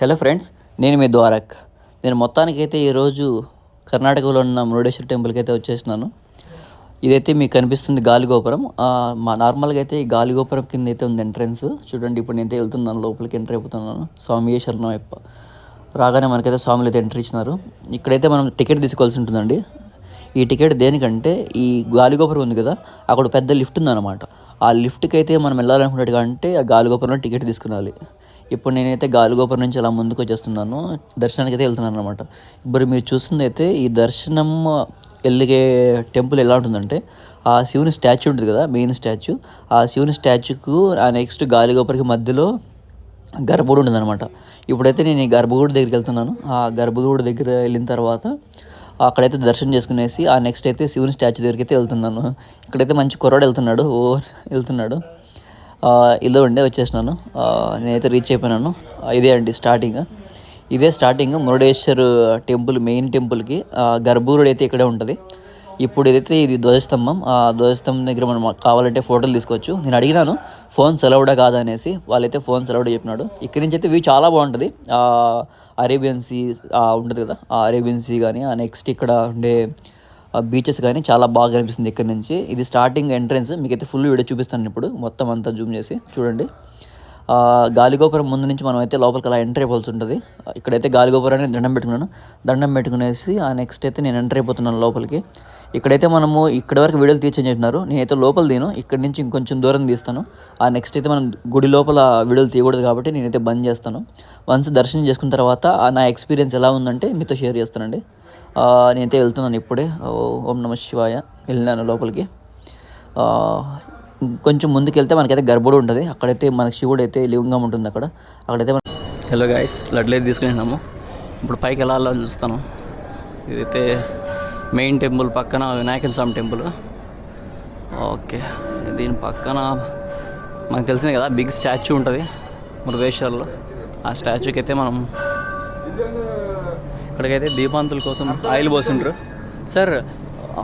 Hello friends, నేను మీ ద్వారక్. నేను మొత్తానికైతే ఈరోజు కర్ణాటకలో ఉన్న మురుడేశ్వర టెంపుల్కి అయితే వచ్చేసినాను. ఇదైతే మీకు కనిపిస్తుంది గాలిగోపురం. మా నార్మల్గా అయితే ఈ గాలిగోపురం కింద అయితే ఉంది ఎంట్రన్స్. చూడండి, ఇప్పుడు నేనైతే వెళ్తున్నాను, లోపలికి ఎంటర్ అయిపోతున్నాను. స్వామి శరణమయ్యప్ప. రాగానే మనకైతే స్వాములు అయితే ఎంట్రీ ఇచ్చినారు. ఇక్కడైతే మనం టికెట్ తీసుకోవాల్సి ఉంటుందండి. ఈ టికెట్ దేనికంటే, ఈ గాలిగోపురం ఉంది కదా, అక్కడ పెద్ద లిఫ్ట్ ఉందన్నమాట. ఆ లిఫ్ట్కి అయితే మనం వెళ్ళాలనుకున్నట్టుగా అంటే ఆ గాలిగోపురంలో టికెట్ తీసుకున్నాలి. ఇప్పుడు నేనైతే గాలిగోపురం నుంచి అలా ముందుకు వచ్చేస్తున్నాను, దర్శనానికి అయితే వెళ్తున్నాను అనమాట. ఇప్పుడు మీరు చూస్తుంది అయితే ఈ దర్శనం వెళ్ళే టెంపుల్ ఎలా ఉంటుందంటే, ఆ శివుని స్టాచ్యూ ఉంటుంది కదా, మెయిన్ స్టాచ్యూ. ఆ శివుని స్టాచ్యూకు ఆ నెక్స్ట్ గాలిగోపురికి మధ్యలో గర్భగుడి ఉంటుందన్నమాట. ఇప్పుడైతే నేను ఈ గర్భగుడి దగ్గరికి వెళ్తున్నాను. ఆ గర్భగుడి దగ్గర వెళ్ళిన తర్వాత అక్కడైతే దర్శనం చేసుకునేసి ఆ నెక్స్ట్ అయితే శివుని స్టాచ్యూ దగ్గరికి అయితే వెళ్తున్నాను. ఇక్కడైతే మంచి కుర్రాడు వెళ్తున్నాడు. ఇల్లు ఉండే వచ్చేసినాను. నేనైతే రీచ్ అయిపోయినాను. ఇదే అండి స్టార్టింగ్. ఇదే స్టార్టింగ్ మురుడేశ్వర్ టెంపుల్, మెయిన్ టెంపుల్కి. గర్భగుడి అయితే ఇక్కడే ఉంటుంది. ఇప్పుడు ఏదైతే ఇది ధ్వజస్తంభం, ఆ ధ్వజస్తంభం దగ్గర మనం కావాలంటే ఫోటోలు తీసుకోవచ్చు. నేను అడిగినాను ఫోన్స్ అలౌడా కాదా అనేసి. వాళ్ళైతే ఫోన్స్ అలౌడ్ చెప్పినాడు. ఇక్కడి నుంచి అయితే వ్యూ చాలా బాగుంటుంది. అరేబియన్ సీ ఉంటుంది కదా, ఆ అరేబియన్ సీ కానీ, ఆ నెక్స్ట్ ఇక్కడ ఉండే బీచెస్ కానీ చాలా బాగా కనిపిస్తుంది ఇక్కడ నుంచి. ఇది స్టార్టింగ్ ఎంట్రన్స్. మీకైతే ఫుల్ వీడియో చూపిస్తాను ఇప్పుడు, మొత్తం అంతా జూమ్ చేసి చూడండి. గాలిగోపురం ముందు నుంచి మనం అయితే లోపలికి అలా ఎంటర్ అయిపోవాల్సి ఉంటుంది. ఇక్కడైతే గాలిగోపురాన్ని దండం పెట్టుకునేసి ఆ నెక్స్ట్ అయితే నేను ఎంటర్ అయిపోతున్నాను లోపలికి. ఇక్కడైతే మనము ఇక్కడి వరకు వీడియోలు తీర్చని చెప్పినారు. నేనైతే లోపల ఇక్కడి నుంచి ఇంకొంచెం దూరం తీస్తాను. ఆ నెక్స్ట్ అయితే మనం గుడి లోపల వీడియోలు తీయకూడదు కాబట్టి నేనైతే బంద్ చేస్తాను. వన్స్ దర్శనం చేసుకున్న తర్వాత నా ఎక్స్పీరియన్స్ ఎలా ఉందంటే మీతో షేర్ చేస్తానండి. నేనైతే వెళ్తున్నాను ఇప్పుడే. ఓం నమ శివాయ. వెళ్ళినాను లోపలికి. కొంచెం ముందుకు వెళ్తే మనకైతే గర్భుడు ఉంటుంది. అక్కడైతే మనకి శివుడు అయితే లింగం ఉంటుంది అక్కడైతే హలో గాయస్, లడ్లు అయితే తీసుకున్నాము. ఇప్పుడు పైకి వెళ్ళాలో చూస్తాను. ఇదైతే మెయిన్ టెంపుల్ పక్కన వినాయక స్వామి టెంపుల్. ఓకే, దీని పక్కన మనకు తెలిసిందే కదా బిగ్ స్టాచ్యూ ఉంటుంది మురుడేశ్వర్లో. ఆ స్టాచ్యూకి అయితే మనం ఇక్కడికైతే దీపాంతుల కోసం ఆయిల్ పోసిండ్రు. Sir,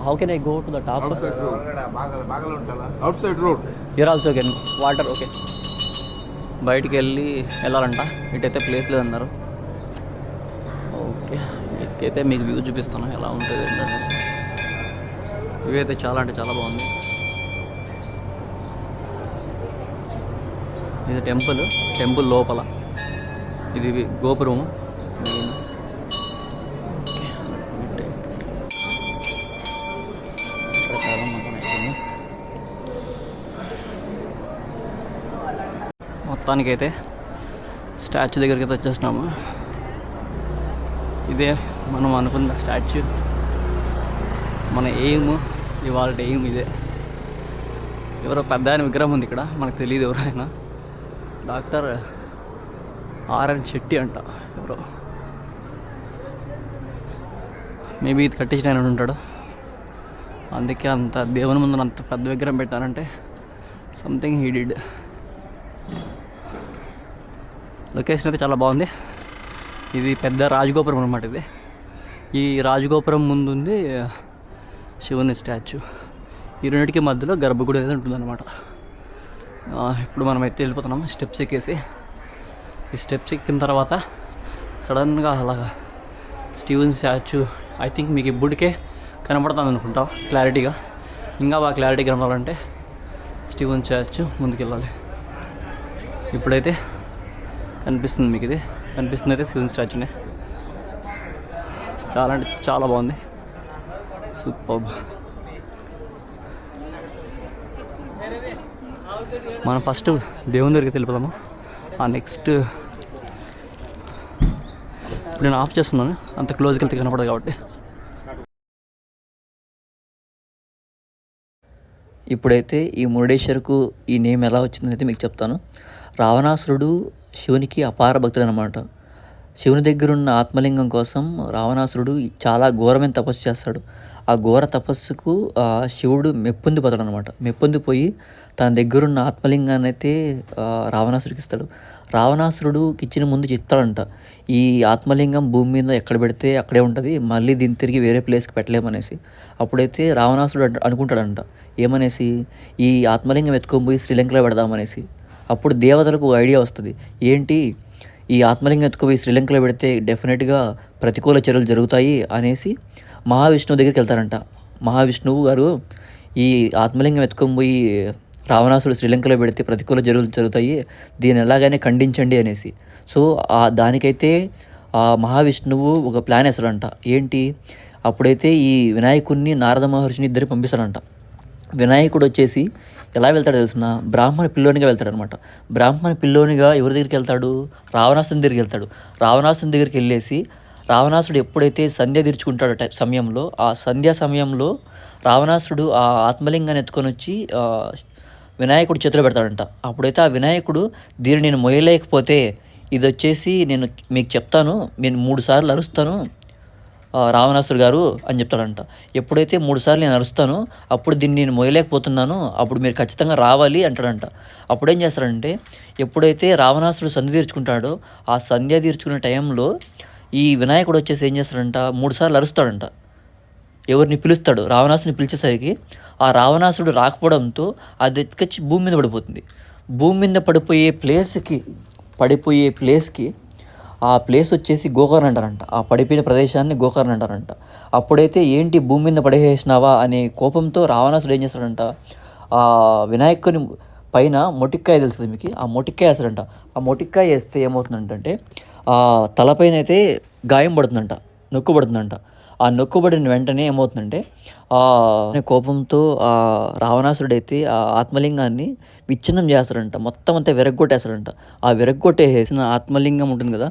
how can I go to the top? Outside road. Here also can water. Okay. బయటికి వెళ్ళాలంట. ఇటైతే ప్లేస్ లేదన్నారు. ఓకే, ఇక్కడైతే మీకు వ్యూ చూపిస్తాను ఎలా ఉంటుంది ఏంటనేసి. వ్యూ అయితే చాలా అంటే చాలా బాగుంది. ఇది టెంపుల్ లోపల. ఇది గోపురం. మొత్తానికైతే స్టాచ్యూ దగ్గరికి అయితే వచ్చేసినాము. ఇదే మనం అనుకున్న స్టాచ్యూ. మన ఇవాళ ఎయిమ్ ఇదే. ఎవరో పెద్ద ఆయన విగ్రహం ఉంది ఇక్కడ, మనకు తెలియదు ఎవరైనా. డాక్టర్ ఆర్ఎన్ శెట్టి అంట ఎవరో. మేబీ ఇది కట్టించిన ఆయన ఉంటాడు. అందుకే అంత దేవుని ముందు అంత పెద్ద విగ్రహం పెట్టారంటే సంథింగ్ హీ డిడ్. లొకేషన్ అయితే చాలా బాగుంది. ఇది పెద్ద రాజగోపురం అనమాట. ఈ రాజగోపురం ముందు ఉంది శివుని స్టాచ్యూ. ఈ రెండింటికి మధ్యలో గర్భగుడి అనేది ఉంటుందన్నమాట. ఇప్పుడు మనం అయితే వెళ్ళిపోతున్నాము స్టెప్స్ ఎక్కేసి. ఈ స్టెప్స్ ఎక్కిన తర్వాత సడన్గా అలాగా శివుని స్టాచ్యూ ఐ థింక్ మీకు ఇప్పుడికే కనపడుతుంది అనుకుంటా క్లారిటీగా. ఇంకా బాగా క్లారిటీ కనపడాలంటే శివుని స్టాచ్యూ ముందుకెళ్ళాలి. ఇప్పుడైతే కనిపిస్తుంది మీకు, ఇది కనిపిస్తుంది అయితే శివుని స్టాచ్యూనే. చాలా అంటే చాలా బాగుంది, సూపర్. మనం ఫస్ట్ దేవుని దగ్గరికి వెళ్ళిపోదాము. ఆ నెక్స్ట్ ఇప్పుడు నేను ఆఫ్ చేస్తున్నాను, అంత క్లోజ్కి వెళ్తే కనపడదు కాబట్టి. ఇప్పుడైతే ఈ మురుడేశ్వర్కు ఈ నేమ్ ఎలా వచ్చిందనైతే మీకు చెప్తాను. రావణాసురుడు శివునికి అపార భక్తుడు అనమాట. శివుని దగ్గర ఉన్న ఆత్మలింగం కోసం రావణాసురుడు చాలా ఘోరమైన తపస్సు చేస్తాడు. ఆ ఘోర తపస్సుకు శివుడు మెప్పొందిపోతాడు అనమాట. మెప్పొందిపోయి తన దగ్గరున్న ఆత్మలింగాన్ని అయితే రావణాసుడికి ఇస్తాడు. రావణాసురుడుకి ఇచ్చిన ముందు చెప్తాడంట, ఈ ఆత్మలింగం భూమి మీద ఎక్కడ పెడితే అక్కడే ఉంటుంది, మళ్ళీ దీన్ని తిరిగి వేరే ప్లేస్కి పెట్టలేమనేసి. అప్పుడైతే రావణాసురుడు అనుకుంటాడంట ఏమనేసి, ఈ ఆత్మలింగం ఎత్తుకొని పోయి శ్రీలంకలో పెడదామనేసి. అప్పుడు దేవతలకు ఐడియా వస్తుంది, ఏంటి ఈ ఆత్మలింగం ఎత్తుకుపోయి శ్రీలంకలో పెడితే డెఫినెట్గా ప్రతికూల చర్యలు జరుగుతాయి అనేసి మహావిష్ణువు దగ్గరికి వెళ్తారంట. మహావిష్ణువు గారు ఈ ఆత్మలింగం ఎత్తుకొని పోయి రావణాసుడు శ్రీలంకలో పెడితే ప్రతికూల చర్యలు జరుగుతాయి, దీన్ని ఎలాగైనా ఖండించండి అనేసి. సో దానికైతే మహావిష్ణువు ఒక ప్లాన్ వేస్తాడంట. ఏంటి, అప్పుడైతే ఈ వినాయకుడిని నారద మహర్షిని ఇద్దరు పంపిస్తాడంట. వినాయకుడు వచ్చేసి ఎలా వెళ్తాడో తెలిసిన బ్రాహ్మణ పిల్లోనిగా వెళ్తాడనమాట. బ్రాహ్మణ పిల్లోనిగా ఎవరి దగ్గరికి వెళ్తాడు? రావణాసుని దగ్గరికి వెళ్తాడు. రావణాసుని దగ్గరికి వెళ్ళేసి రావణాసుడు ఎప్పుడైతే సంధ్య తీర్చుకుంటాడో సమయంలో, ఆ సంధ్యా సమయంలో రావణాసుడు ఆ ఆత్మలింగాన్ని ఎత్తుకొని వచ్చి వినాయకుడు చేతిలో పెడతాడంట. అప్పుడైతే ఆ వినాయకుడు దీన్ని నేను మొయ్యలేకపోతే ఇది వచ్చేసి నేను మీకు చెప్తాను, నేను 3 సార్లు అరుస్తాను రావణాసుడు గారు అని చెప్తాడంట. ఎప్పుడైతే 3 సార్లు నేను అరుస్తానో అప్పుడు దీన్ని నేను మొయ్యలేకపోతున్నాను, అప్పుడు మీరు ఖచ్చితంగా రావాలి అంటాడంట. అప్పుడేం చేస్తాడంటే, ఎప్పుడైతే రావణాసుడు సంధ్య తీర్చుకుంటాడో ఆ సంధ్య తీర్చుకునే టైంలో ఈ వినాయకుడు వచ్చేసి ఏం చేస్తాడంట, 3 సార్లు అరుస్తాడంట. ఎవరిని పిలుస్తాడు, రావణాసుని పిలిచేసరికి ఆ రావణాసుడు రాకపోవడంతో అది ఎత్తుకొచ్చి భూమి మీద పడిపోతుంది. భూమి మీద పడిపోయే ప్లేస్కి ఆ ప్లేస్ వచ్చేసి గోకర్ణ అంటారంట. ఆ పడిపోయిన ప్రదేశాన్ని గోకర్ణ అంటారంట. అప్పుడైతే ఏంటి భూమి మీద పడేసేసినావా అనే కోపంతో రావణాసుడు ఏం చేస్తాడంట, ఆ వినాయకుని పైన మొటిక్కాయ తెలుస్తుంది మీకు, ఆ మొటిక్కాయ వేస్తాడంట. ఆ మొటిక్కాయ వేస్తే ఏమవుతుందంటే ఆ తలపైన అయితే గాయం పడుతుందంట, నొక్కు పడుతుందంట. ఆ నొక్కుబడిన వెంటనే ఏమవుతుందంటే కోపంతో రావణాసుడైతే ఆ ఆత్మలింగాన్ని విచ్ఛిన్నం చేస్తాడంట. మొత్తం అంతా విరగ్గొట్టేస్తాడంట. ఆ విరగ్గొట్టేసిన ఆత్మలింగం ఉంటుంది కదా,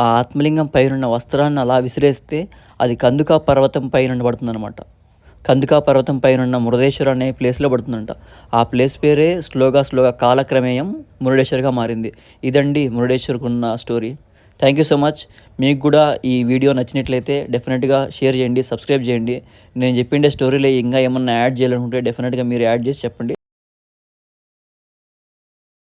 ఆ ఆత్మలింగం పైనున్న వస్త్రాన్ని అలా విసిరేస్తే అది కందుకా పర్వతం పైన పడుతుందన్నమాట. కందుకా పర్వతం పైన మురుడేశ్వర్ అనే ప్లేస్లో పడుతుందంట. ఆ ప్లేస్ పేరే స్లోగా కాలక్రమేయం మురుడేశ్వర్గా మారింది. ఇదండి మురుడేశ్వర్కు ఉన్న story. Thank you so much. మీకు కూడా ఈ వీడియో నచ్చినట్లయితే డెఫినెట్గా షేర్ చేయండి, సబ్స్క్రైబ్ చేయండి. నేను చెప్పిండే స్టోరీలో ఇంకా ఏమన్నా యాడ్ చేయాలనుకుంటే డెఫినెట్గా మీరు యాడ్ చేసి చెప్పండి.